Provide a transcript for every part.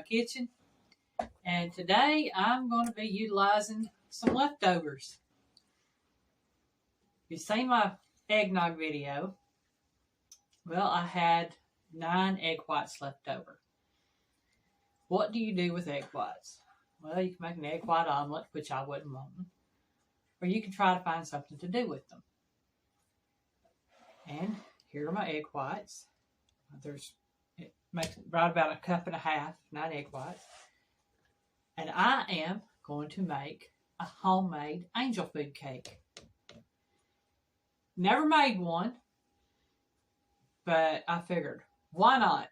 my kitchen, and today I'm going to be utilizing some leftovers. You've seen my eggnog video. Well, I had 9 egg whites left over. What do you do with egg whites? Well, you can make an egg white omelet, which I wouldn't want, or you can try to find something to do with them. And here are my egg whites. It makes right about 1.5 cups, 9 egg whites. And I am going to make a homemade angel food cake. Never made one, but I figured, why not?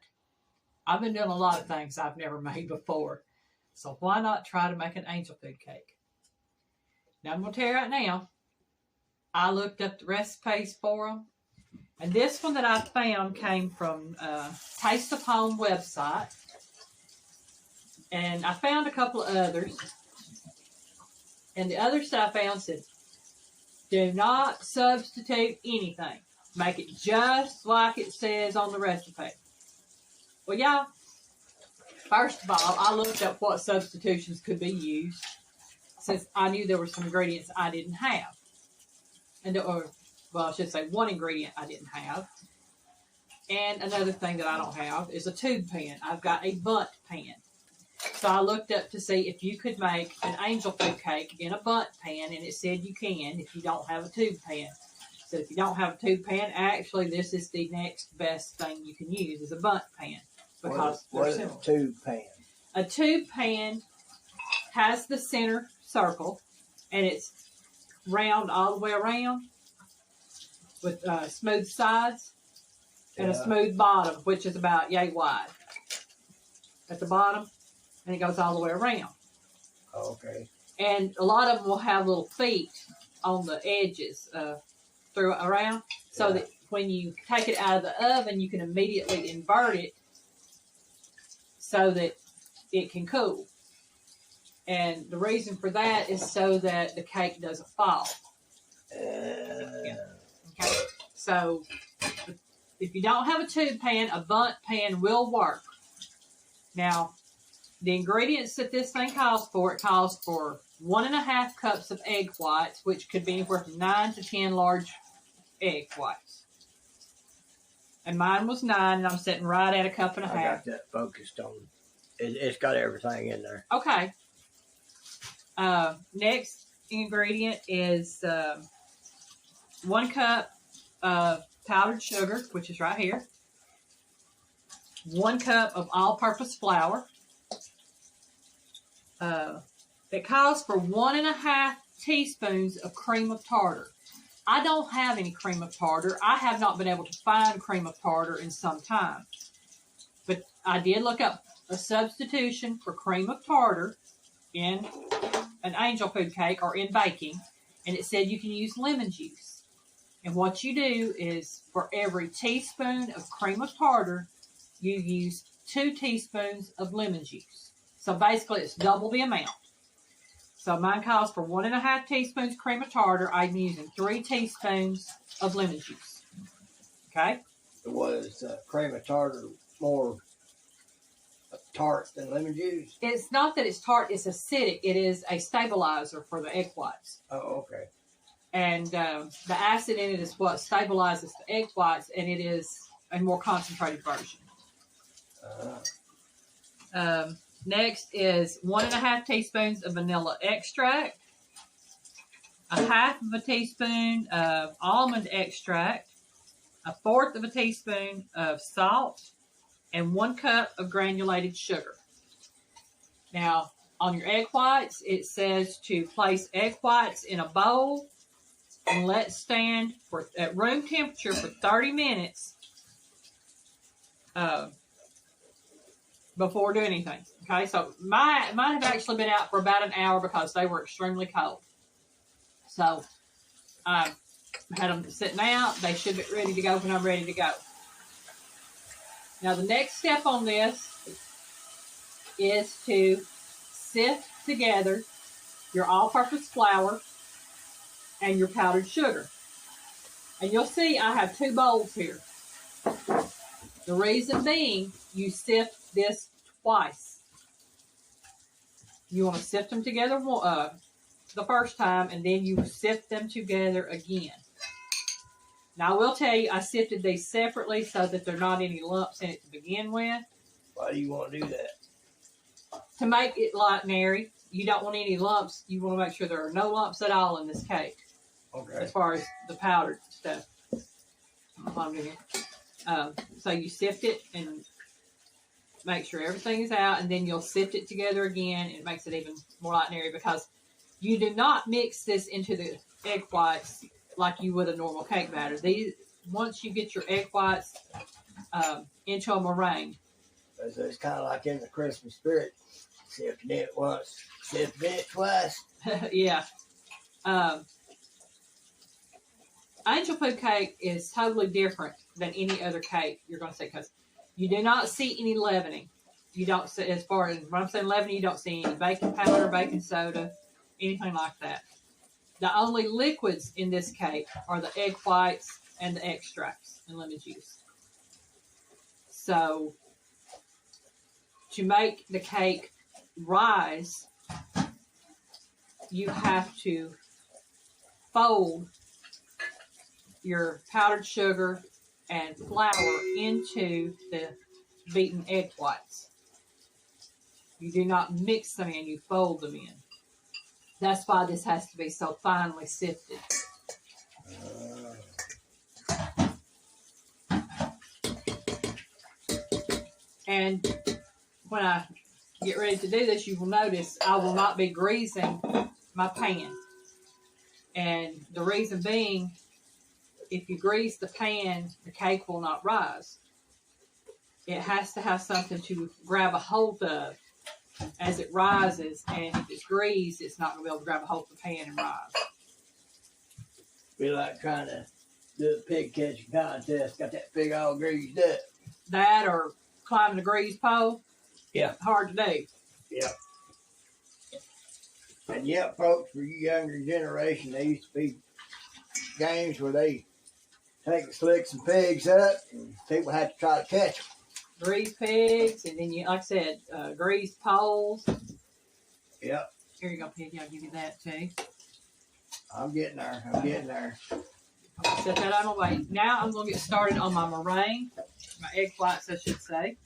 I've been doing a lot of things I've never made before, so why not try to make an angel food cake? Now I'm going to tell you right now, I looked up the recipes for them, and this one that I found came from Taste of Home website, and I found a couple of others, and the others that I found said, do not substitute anything. Make it just like it says on the recipe. Well, y'all, first of all, I looked up what substitutions could be used since I knew there were some ingredients I didn't have. Well, I should say one ingredient I didn't have. And another thing that I don't have is a tube pan. I've got a bundt pan. So I looked up to see if you could make an angel food cake in a bundt pan, and it said you can if you don't have a tube pan. So if you don't have a tube pan, actually this is the next best thing you can use is a bundt pan. Because what is a tube pan? A tube pan has the center circle, and it's round all the way around with smooth sides and a smooth bottom, which is about yay wide at the bottom, and it goes all the way around. Okay. And a lot of them will have little feet on the edges around, so that when you take it out of the oven, you can immediately invert it so that it can cool. And the reason for that is so that the cake doesn't fall. Okay. So if you don't have a tube pan, a bundt pan will work. Now, the ingredients that this thing calls for, it calls for 1.5 cups of egg whites, which could be anywhere from 9 to 10 large egg whites. And mine was 9, and I'm sitting right at 1.5 cups. I got that focused on. It's got everything in there. Okay. Next ingredient is 1 cup of powdered sugar, which is right here. 1 cup of all-purpose flour. It calls for 1.5 teaspoons of cream of tartar. I don't have any cream of tartar. I have not been able to find cream of tartar in some time. But I did look up a substitution for cream of tartar in an angel food cake or in baking, and it said you can use lemon juice. And what you do is for every teaspoon of cream of tartar, you use 2 teaspoons of lemon juice. So basically it's double the amount. So mine calls for 1.5 teaspoons cream of tartar. I'm using 3 teaspoons of lemon juice. Okay? Was cream of tartar more tart than lemon juice? It's not that it's tart, it's acidic. It is a stabilizer for the egg whites. Oh, okay. And the acid in it is what stabilizes the egg whites, and it is a more concentrated version. Next is 1.5 teaspoons of vanilla extract, 1/2 teaspoon of almond extract, 1/4 teaspoon of salt, and 1 cup of granulated sugar. Now, on your egg whites, it says to place egg whites in a bowl and let stand at room temperature for 30 minutes before doing anything. Okay, so mine have actually been out for about an hour because they were extremely cold. So I had them sitting out. They should be ready to go when I'm ready to go. Now the next step on this is to sift together your all-purpose flour and your powdered sugar. And you'll see I have 2 bowls here. The reason being, you sift this twice. You want to sift them together the first time, and then you sift them together again. Now, I will tell you, I sifted these separately so that there are not any lumps in it to begin with. Why do you want to do that? To make it light and airy. You don't want any lumps. You want to make sure there are no lumps at all in this cake. Okay. As far as the powdered stuff. So you sift it and make sure everything is out, and then you'll sift it together again, and it makes it even more light and airy because you do not mix this into the egg whites like you would a normal cake batter. Once you get your egg whites into a meringue. So it's kind of like in the Christmas spirit. Sifting it once, sifting it twice. Yeah. Angel food cake is totally different than any other cake you're going to see because you do not see any leavening. You don't see, as far as when I'm saying leavening, you don't see any baking powder, baking soda, anything like that. The only liquids in this cake are the egg whites and the extracts and lemon juice. So to make the cake rise, you have to fold your powdered sugar and flour into the beaten egg whites. You do not mix them in, you fold them in. That's why this has to be so finely sifted. And when I get ready to do this, you will notice I will not be greasing my pan. And the reason being, if you grease the pan, the cake will not rise. It has to have something to grab a hold of as it rises, and if it's greased, it's not going to be able to grab a hold of the pan and rise. Be like trying to do a pig catching contest, got that pig all greased up. That or climbing a grease pole. Yeah. Hard to do. Yeah. And yeah, folks, for you younger generation, there used to be games where they take and slick some pigs up, and people had to try to catch them. Grease pigs, and then you, like I said, grease poles. Yep. Here you go, piggy. I'll give you that too. I'm getting there. I'm getting there. Set that out of my way. Now I'm going to get started on my meringue, my egg whites, I should say.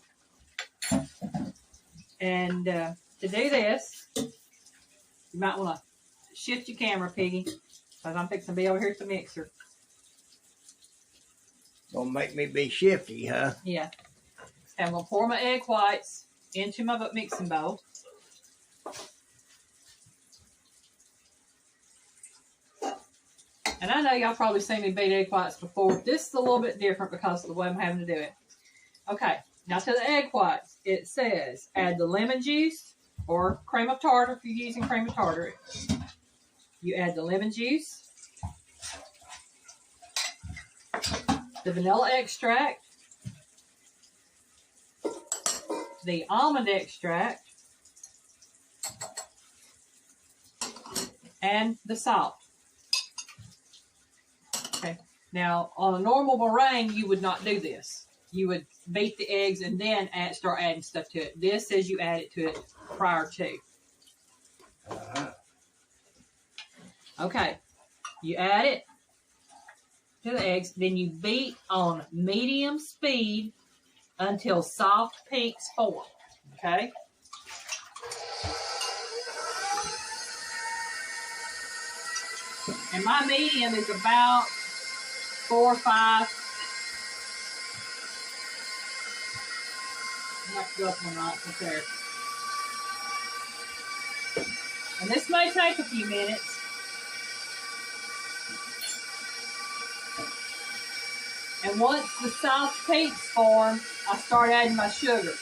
And to do this, you might want to shift your camera, Piggy, because I'm fixing to be over here at the mixer. Gonna make me be shifty, huh? Yeah. And I'm going to pour my egg whites into my mixing bowl. And I know y'all probably seen me beat egg whites before. This is a little bit different because of the way I'm having to do it. Okay, now to the egg whites, it says add the lemon juice or cream of tartar if you're using cream of tartar. You add the lemon juice, the vanilla extract, the almond extract, and the salt. Okay. Now, on a normal meringue, you would not do this. You would beat the eggs and then start adding stuff to it. This says you add it to it prior to. Okay. You add it to the eggs, then you beat on medium speed until soft peaks form. Okay? And my medium is about 4 or 5. I have to go up one right there. And this may take a few minutes. And once the soft peaks form, I start adding my sugar.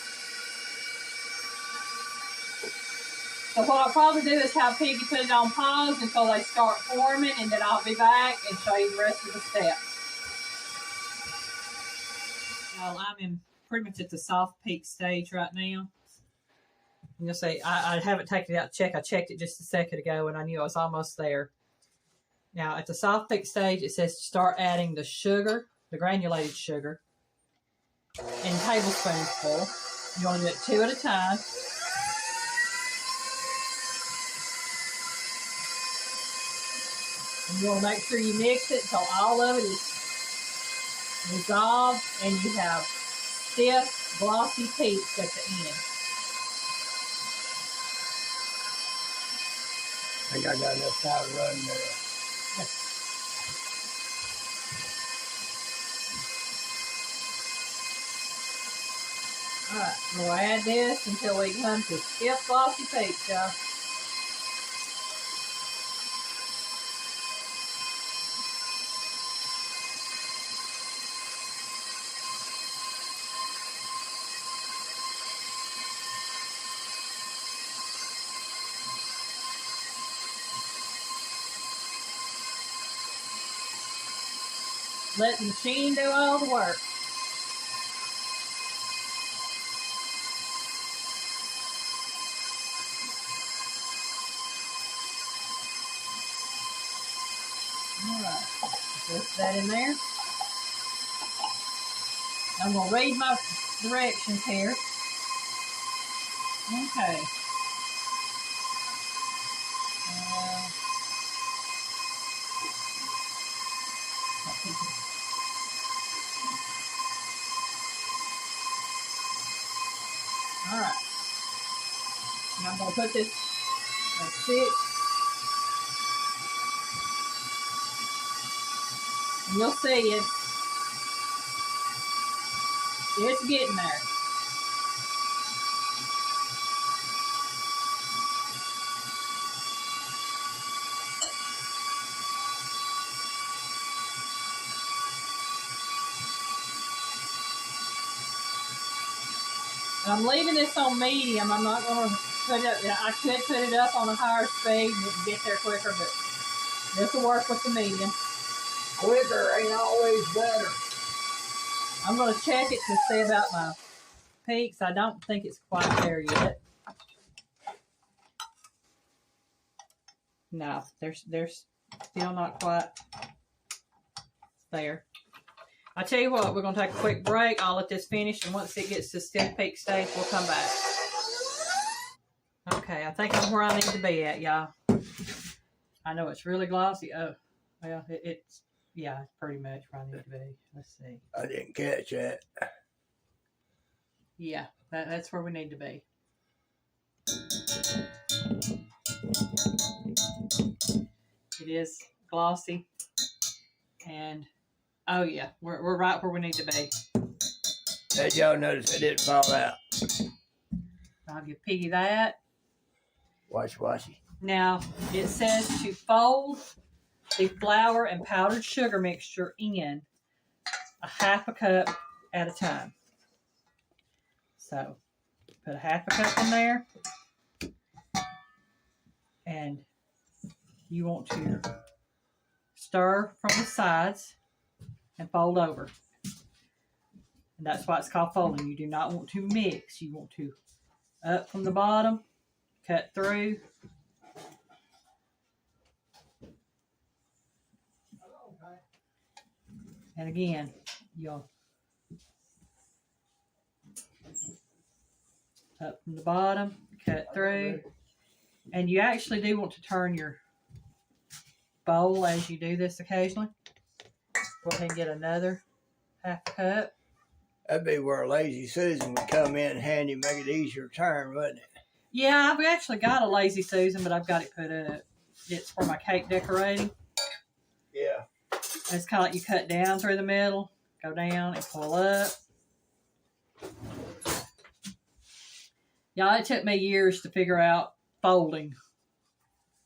So what I'll probably do is have Piggy put it on pause until they start forming, and then I'll be back and show you the rest of the steps. Well, I'm in pretty much at the soft peak stage right now. And you'll see, I haven't taken it out to check. I checked it just a second ago, and I knew I was almost there. Now, at the soft peak stage, it says start adding the sugar, the granulated sugar, in tablespoonful. You want to do it 2 at a time. And you want to make sure you mix it until all of it is dissolved and you have stiff, glossy peaks at the end. I think I got enough time to run there. Alright, we'll add this until we come to stiff, glossy peaks, y'all. Let the machine do all the work. Alright, put that in there. I'm going to read my directions here. Okay. Alright. And I'm going to put this at 6. And you'll see it's getting there. And I'm leaving this on medium. I'm not going to put it up. I could put it up on a higher speed and it can get there quicker, but this will work with the medium. Quicker ain't always better. I'm going to check it to see about my peaks. I don't think it's quite there yet. No, they're still not quite there. I'll tell you what, we're going to take a quick break. I'll let this finish, and once it gets to stiff peak stage, we'll come back. Okay, I think I'm where I need to be at, y'all. I know it's really glossy. Oh, well, it's pretty much where I need to be. Let's see. I didn't catch that. Yeah, that's where we need to be. It is glossy, and oh yeah, we're right where we need to be. Did y'all notice it didn't fall out? I'll give Piggy that. Washy. Now it says to fold the flour and powdered sugar mixture in a half a cup at a time. So put a half a cup in there, and you want to stir from the sides and fold over. And that's why it's called folding. You do not want to mix. You want to up from the bottom, cut through. And again, you'll up from the bottom, cut through. And you actually do want to turn your bowl as you do this occasionally. Go ahead and get another half cup. That'd be where Lazy Susan would come in handy, make it easier to turn, wouldn't it? Yeah, I've actually got a Lazy Susan, but I've got it put up. It's for my cake decorating. Yeah. It's kind of like you cut down through the middle, go down and pull up. Yeah, it took me years to figure out folding.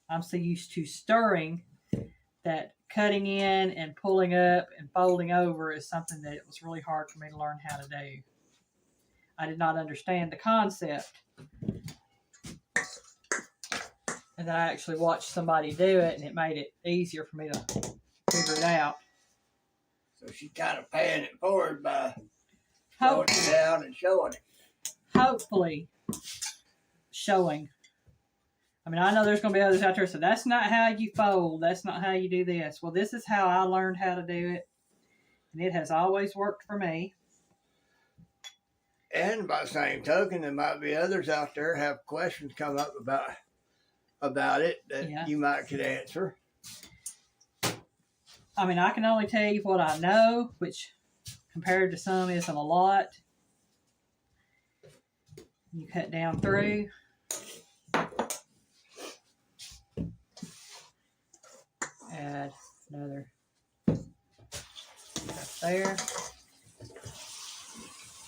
I'm so used to stirring that cutting in and pulling up and folding over is something that it was really hard for me to learn how to do. I did not understand the concept. And then I actually watched somebody do it, and it made it easier for me to figure it out. So she's kind of paying it forward by throwing it down and showing it. Hopefully showing. I mean, I know there's going to be others out there, so that's not how you fold. That's not how you do this. Well, this is how I learned how to do it, and it has always worked for me. And by the same token, there might be others out there have questions come up about it that you might could answer. I mean, I can only tell you what I know, which compared to some isn't a lot. You cut down through. Add another right there.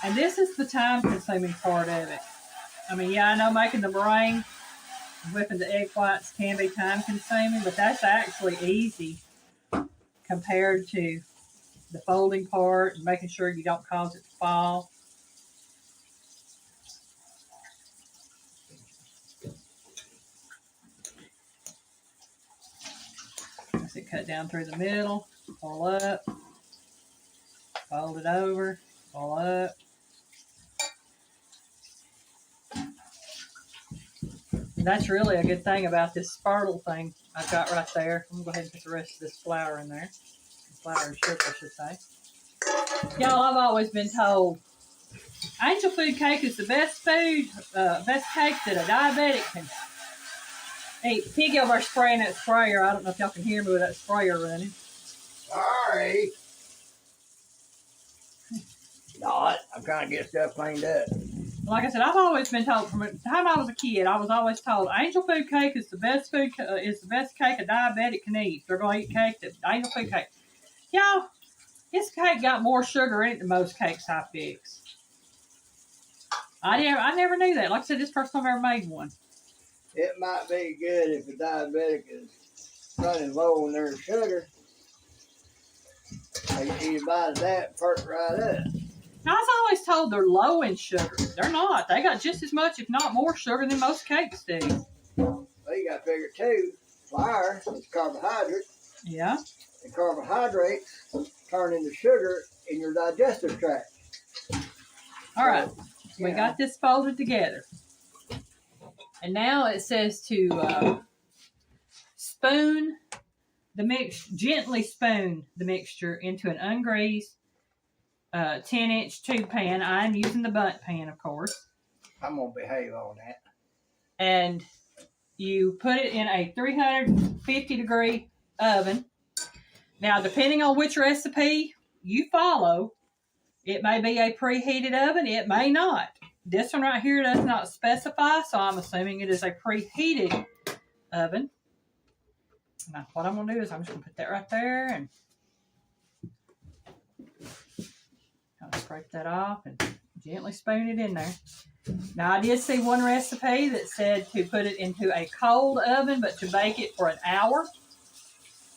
And this is the time-consuming part of it. I mean, yeah, I know making the meringue, whipping the egg whites can be time-consuming, but that's actually easy compared to the folding part and making sure you don't cause it to fall. As it cut down through the middle, pull up, fold it over, pull up. And that's really a good thing about this spurtle thing I've got right there. I'm going to go ahead and put the rest of this flour in there. Flour and sugar, I should say. Y'all, I've always been told angel food cake is the best food, best cake that a diabetic can eat. Piggy over spraying that sprayer. I don't know if y'all can hear me with that sprayer running. Sorry. Not. I'm trying to get stuff cleaned up. Like I said, I've always been told from the time I was a kid. I was always told angel food cake is the best food. Is the best cake a diabetic can eat. They're going to eat cake. That angel food cake. Y'all, this cake got more sugar in it than most cakes I fix. I never knew that. Like I said, this first time I ever made one. It might be good if a diabetic is running low on their sugar. They eat a bite of that and perk right up. I was always told they're low in sugar. They're not. They got just as much, if not more, sugar than most cakes do. Well, you got to figure too. Flour is carbohydrate. Yeah. And carbohydrates turn into sugar in your digestive tract. All right. We got this folded together. And now it says to gently spoon the mixture into an ungreased 10-inch tube pan. I'm using the bundt pan, of course. I'm going to behave on that. And you put it in a 350-degree oven. Now, depending on which recipe you follow, it may be a preheated oven. It may not. This one right here does not specify, so I'm assuming it is a preheated oven. Now, what I'm going to do is I'm just going to put that right there and kind of scrape that off and gently spoon it in there. Now, I did see one recipe that said to put it into a cold oven, but to bake it for an hour.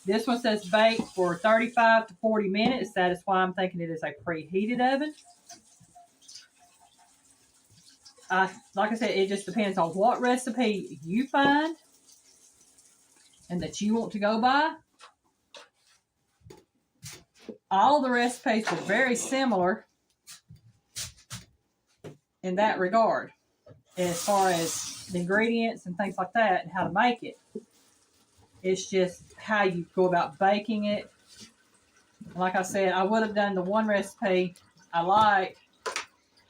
This one says bake for 35 to 40 minutes. That is why I'm thinking it is a preheated oven. Like I said, it just depends on what recipe you find and that you want to go by. All the recipes were very similar in that regard, as far as the ingredients and things like that and how to make it. It's just how you go about baking it. Like I said, I would have done the one recipe I liked,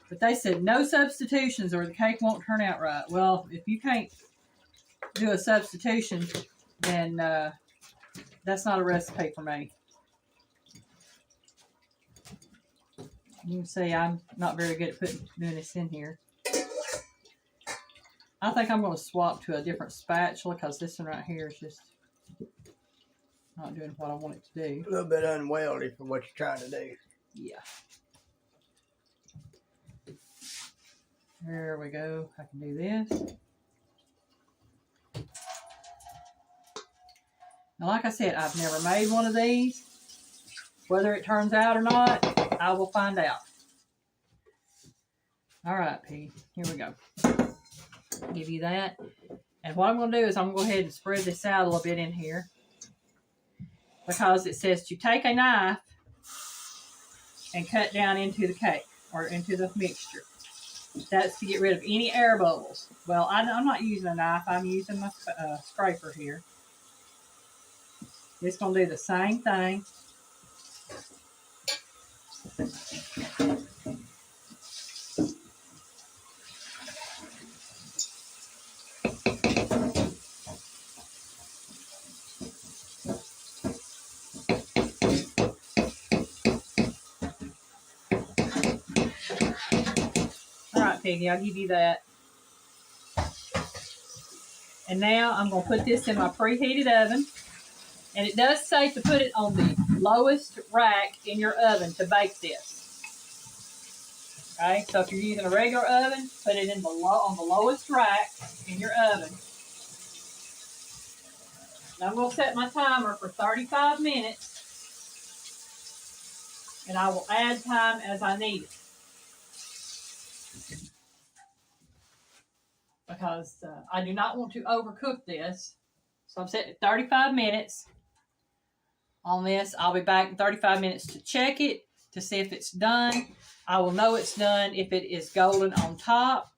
but they said no substitutions or the cake won't turn out right. Well, if you can't do a substitution, then that's not a recipe for me. You can see I'm not very good at doing this in here. I think I'm going to swap to a different spatula because this one right here is just not doing what I want it to do. A little bit unwieldy for what you're trying to do. Yeah. There we go. I can do this. Now, like I said, I've never made one of these. Whether it turns out or not, I will find out. All right, P. Here we go. Give you that. And what I'm going to do is I'm going to go ahead and spread this out a little bit in here. Because it says to take a knife and cut down into the cake or into the mixture. That's to get rid of any air bubbles. Well, I'm not using a knife. I'm using my scraper here. It's going to do the same thing. right, Peggy. I'll give you that. And now I'm going to put this in my preheated oven. And it does say to put it on the lowest rack in your oven to bake this. Okay, so if you're using a regular oven, put it in on the lowest rack in your oven. Now I'm going to set my timer for 35 minutes. And I will add time as I need it. Because I do not want to overcook this. So I'm setting it 35 minutes on this. I'll be back in 35 minutes to check it, to see if it's done. I will know it's done if it is golden on top.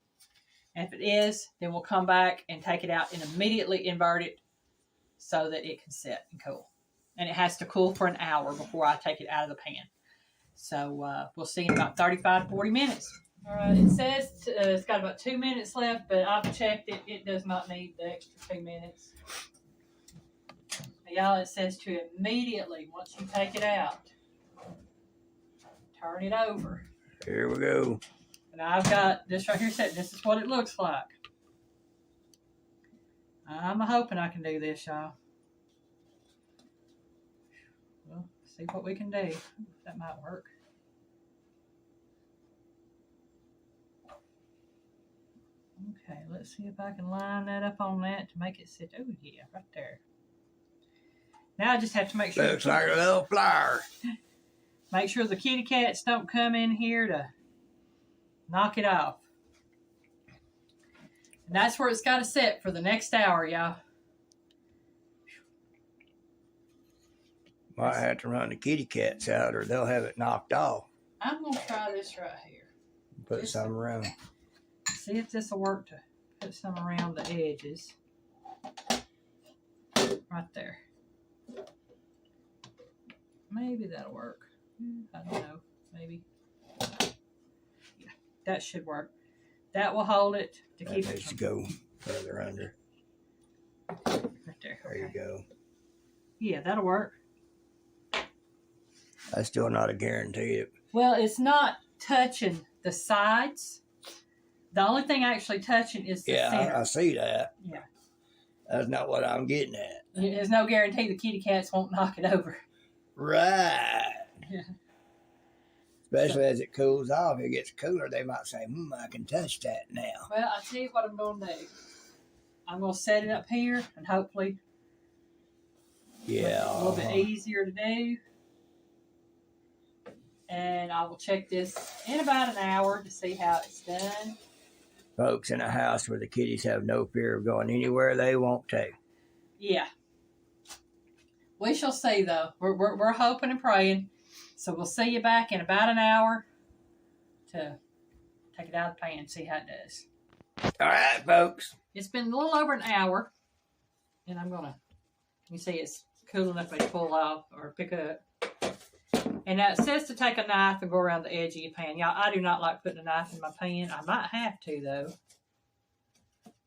And if it is, then we'll come back and take it out and immediately invert it so that it can set and cool. And it has to cool for an hour before I take it out of the pan. So we'll see in about 35 to 40 minutes. All right, it says it's got about 2 minutes left, but I've checked it. It does not need the extra 2 minutes. Y'all, it says to immediately, once you take it out, turn it over. Here we go. And I've got this right here set. This is what it looks like. I'm hoping I can do this, y'all. Well, see what we can do. That might work. Okay, let's see if I can line that up on that to make it sit. Oh, yeah, right there. Now I just have to make sure. Looks like a little flower. Make sure the kitty cats don't come in here to knock it off. And that's where it's got to set for the next hour, y'all. Might have to run the kitty cats out or they'll have it knocked off. I'm going to try this right here. Put some around. See if this will work to put some around the edges. Right there. Maybe that'll work. I don't know. Maybe. Yeah, that should work. That will hold it to keep it. Needs to go further under. Right there. There you go. Yeah, that'll work. That's still not a guarantee. Well, it's not touching the sides. The only thing actually touching is the center. I see that. Yeah. That's not what I'm getting at. There's no guarantee the kitty cats won't knock it over. Right. Yeah. Especially as it cools off. It gets cooler. They might say, I can touch that now. Well, I'll tell you what I'm going to do. I'm going to set it up here and hopefully yeah, a little bit easier to do. And I will check this in about an hour to see how it's done. Folks in a house where the kitties have no fear of going anywhere they want to. Yeah. We shall see, though. We're hoping and praying. So we'll see you back in about an hour to take it out of the pan and see how it does. All right, folks. It's been a little over an hour. And I'm going to, you see it's cool enough for me to pull off or pick up. And now it says to take a knife and go around the edge of your pan. Y'all, I do not like putting a knife in my pan. I might have to, though.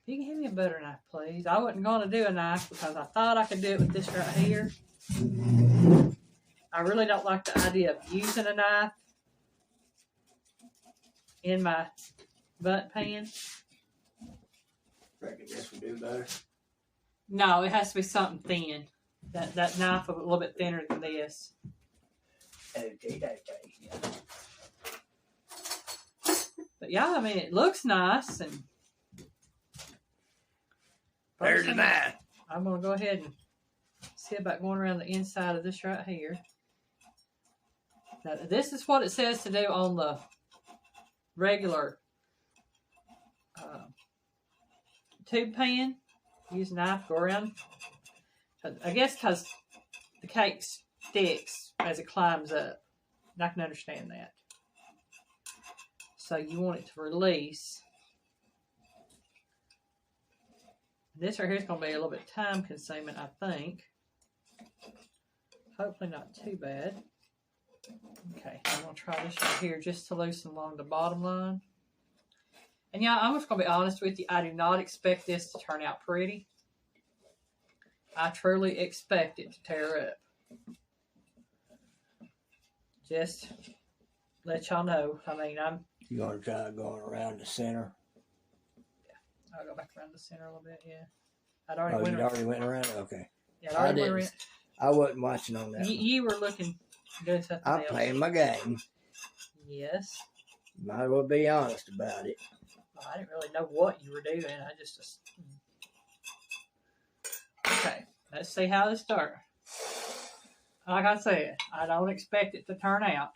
You can give me a butter knife, please. I wasn't going to do a knife because I thought I could do it with this right here. I really don't like the idea of using a knife in my butt pan. Reckon this would do better. No, it has to be something thin. That knife a little bit thinner than this. Okay. But yeah, I mean, it looks nice. And there's a knife. I'm going to go ahead and see about going around the inside of this right here. Now, this is what it says to do on the regular tube pan. Use a knife, go around. I guess because the cake sticks as it climbs up. And I can understand that. So you want it to release. This right here is going to be a little bit time consuming, I think. Hopefully not too bad. Okay, I'm going to try this right here just to loosen along the bottom line. And yeah, I'm just going to be honest with you. I do not expect this to turn out pretty. I truly expect it to tear up. Just let y'all know. I mean, You gonna try going around the center? Yeah, I'll go back around the center a little bit. Yeah, Already went around. Okay. Yeah, I already went around. I wasn't watching on that. You were looking doing something I'm else. playing my game. Yes. Might as well be honest about it. Well, I didn't really know what you were doing. I just. Okay, let's see how this starts. Like I said, I don't expect it to turn out.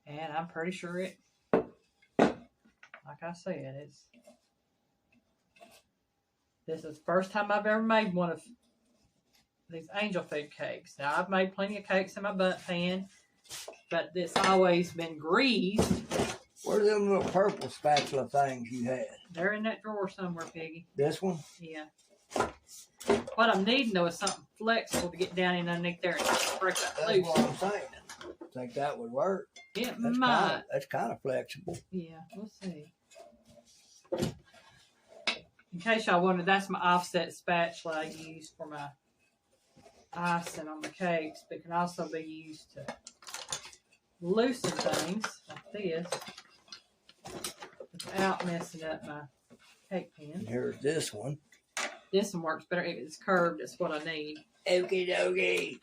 And I'm pretty sure it, like I said, this is the first time I've ever made one of these angel food cakes. Now, I've made plenty of cakes in my bundt pan, but it's always been greased. Where are them little purple spatula things you had? They're in that drawer somewhere, Piggy. This one? Yeah. What I'm needing, though, is something flexible to get down in underneath there and break that That's loose. what I'm saying. Think that would work? It That's might. That's kind of flexible. Yeah, we'll see. In case y'all wondered, that's my offset spatula I use for my icing on the cakes, but it can also be used to loosen things like this without messing up my cake pan. And here's this one. This one works better. It's curved. It's what I need. Okie dokie.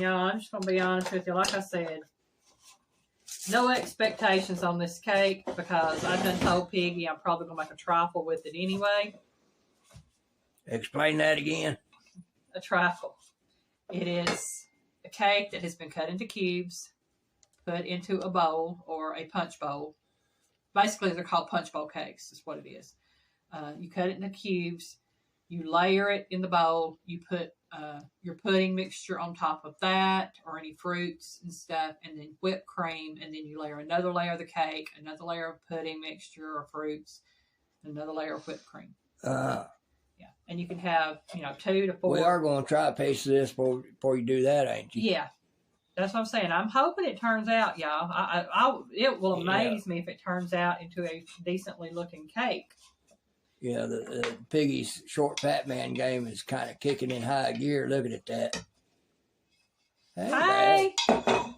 Yeah, I'm just going to be honest with you. Like I said, no expectations on this cake because I done told Piggy I'm probably going to make a trifle with it anyway. Explain that again. A trifle. It is a cake that has been cut into cubes, put into a bowl or a punch bowl. Basically, they're called punch bowl cakes is what it is. You cut it into cubes. You layer it in the bowl. You put your pudding mixture on top of that or any fruits and stuff, and then whipped cream, and then you layer another layer of the cake, another layer of pudding mixture or fruits, another layer of whipped cream. Yeah, and you can have 2 to 4. We are going to try a piece of this before you do that, ain't you? Yeah, that's what I'm saying. I'm hoping it turns out, y'all. It will amaze me if it turns out into a decently looking cake. Yeah, the Piggy's short Batman game is kind of kicking in high gear. Looking at that. Hey! That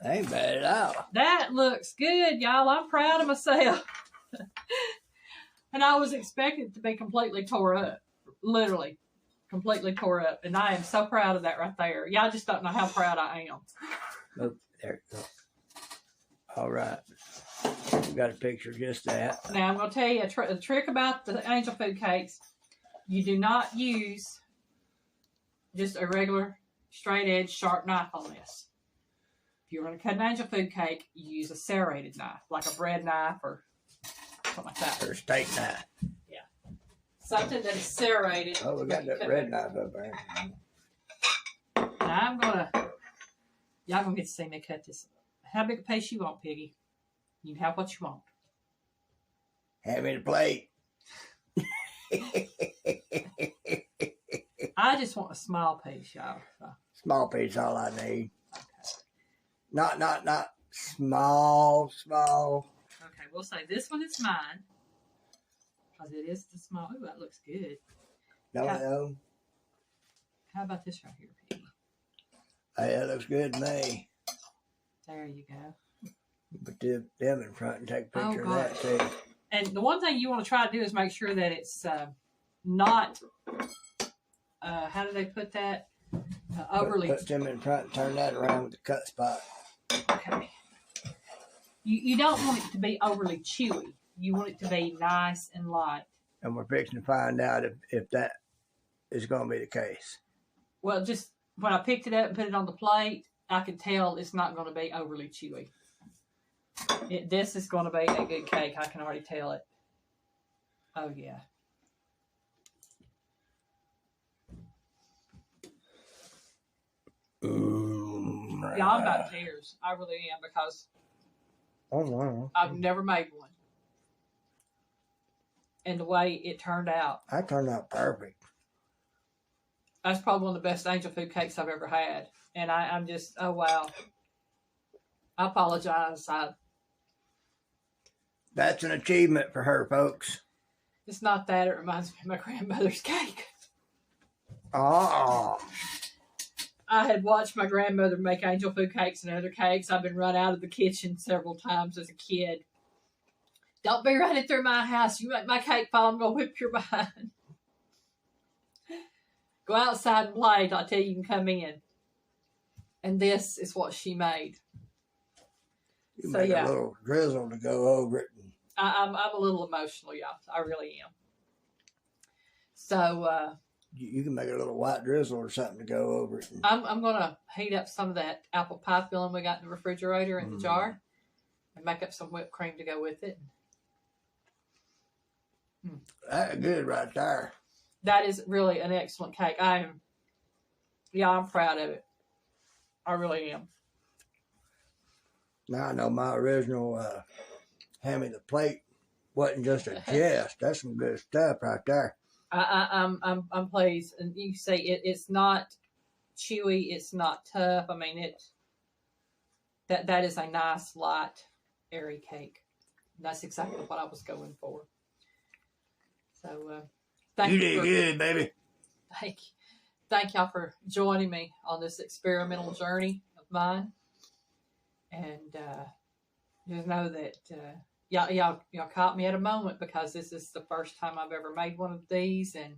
ain't bad at all. That looks good, y'all. I'm proud of myself. And I was expecting it to be completely tore up. Literally. Completely tore up. And I am so proud of that right there. Y'all just don't know how proud I am. Look, there it goes. All right. We got a picture of just that. Now, I'm going to tell you a trick about the angel food cakes. You do not use just a regular straight edge sharp knife on this. If you're going to cut an angel food cake, you use a serrated knife, like a bread knife or something like that. Or a steak knife. Yeah. Something that is serrated. Oh, we got that red knife up there. Now, I'm going to, y'all going to get to see me cut this. How big a piece you want, Piggy? You can have what you want. Hand me the plate. I just want a small piece, y'all. So. Small piece, all I need. Okay. Not small. Okay, we'll say this one is mine. Because it is the small. Ooh, that looks good. No. How about this right here, Piggy? Hey, that looks good to me. There you go. Put them in front and take a picture of that too. And the one thing you want to try to do is make sure that it's not, how do they put that? Overly. Put them in front and turn that around with the cut spot. Okay. You don't want it to be overly chewy. You want it to be nice and light. And we're fixing to find out if that is going to be the case. Well, just when I picked it up and put it on the plate, I could tell it's not going to be overly chewy. This is going to be a good cake. I can already tell it. Oh, yeah. Yeah, I'm about tears. I really am because I've never made one. And the way it turned out. I turned out perfect. That's probably one of the best angel food cakes I've ever had. And I'm just, oh, wow. I apologize. That's an achievement for her, folks. It's not that. It reminds me of my grandmother's cake. Oh. I had watched my grandmother make angel food cakes and other cakes. I've been run out of the kitchen several times as a kid. Don't be running through my house. You make my cake fall, I'm going to whip your behind. Go outside and play till I tell you can come in. And this is what she made. You make a little drizzle to go over it. I'm a little emotional, y'all. I really am. So you can make a little white drizzle or something to go over it. I'm gonna heat up some of that apple pie filling we got in the refrigerator in the jar, and make up some whipped cream to go with it. That's good right there. That is really an excellent cake. I'm proud of it. I really am. Now I know my original hand me the plate wasn't just a jest. That's some good stuff right there. I'm pleased, and you see it's not chewy, it's not tough. I mean that is a nice light airy cake. That's exactly what I was going for. So thank you. You did good, baby. Thank y'all for joining me on this experimental journey of mine, and just know that y'all caught me at a moment, because this is the first time I've ever made one of these, and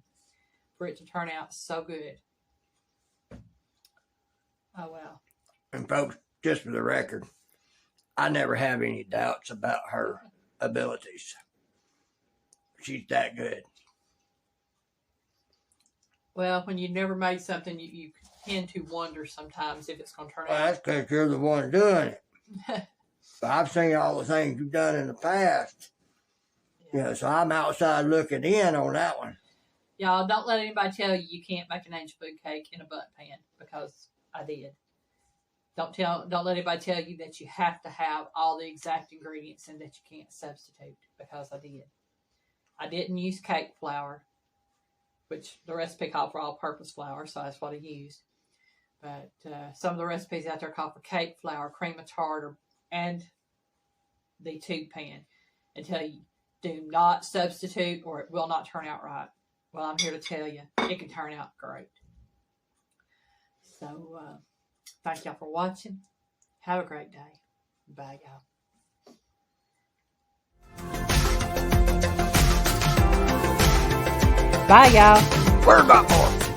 for it to turn out so good. Oh well. And folks, just for the record, I never have any doubts about her abilities. She's that good. Well, when you've never made something, you tend to wonder sometimes if it's going to turn out. Well, that's because you're the one doing it. But I've seen all the things you've done in the past. Yeah, so I'm outside looking in on that one. Y'all, don't let anybody tell you you can't make an angel food cake in a butt pan, because I did. Don't let anybody tell you that you have to have all the exact ingredients and that you can't substitute, because I did. I didn't use cake flour, which the recipe called for all-purpose flour, so that's what I used. But some of the recipes out there call for cake flour, cream of tartar, and the tube pan, and tell you, do not substitute or it will not turn out right. Well, I'm here to tell you, it can turn out great. So, thank y'all for watching. Have a great day. Bye, y'all. Bye, y'all. Word about more.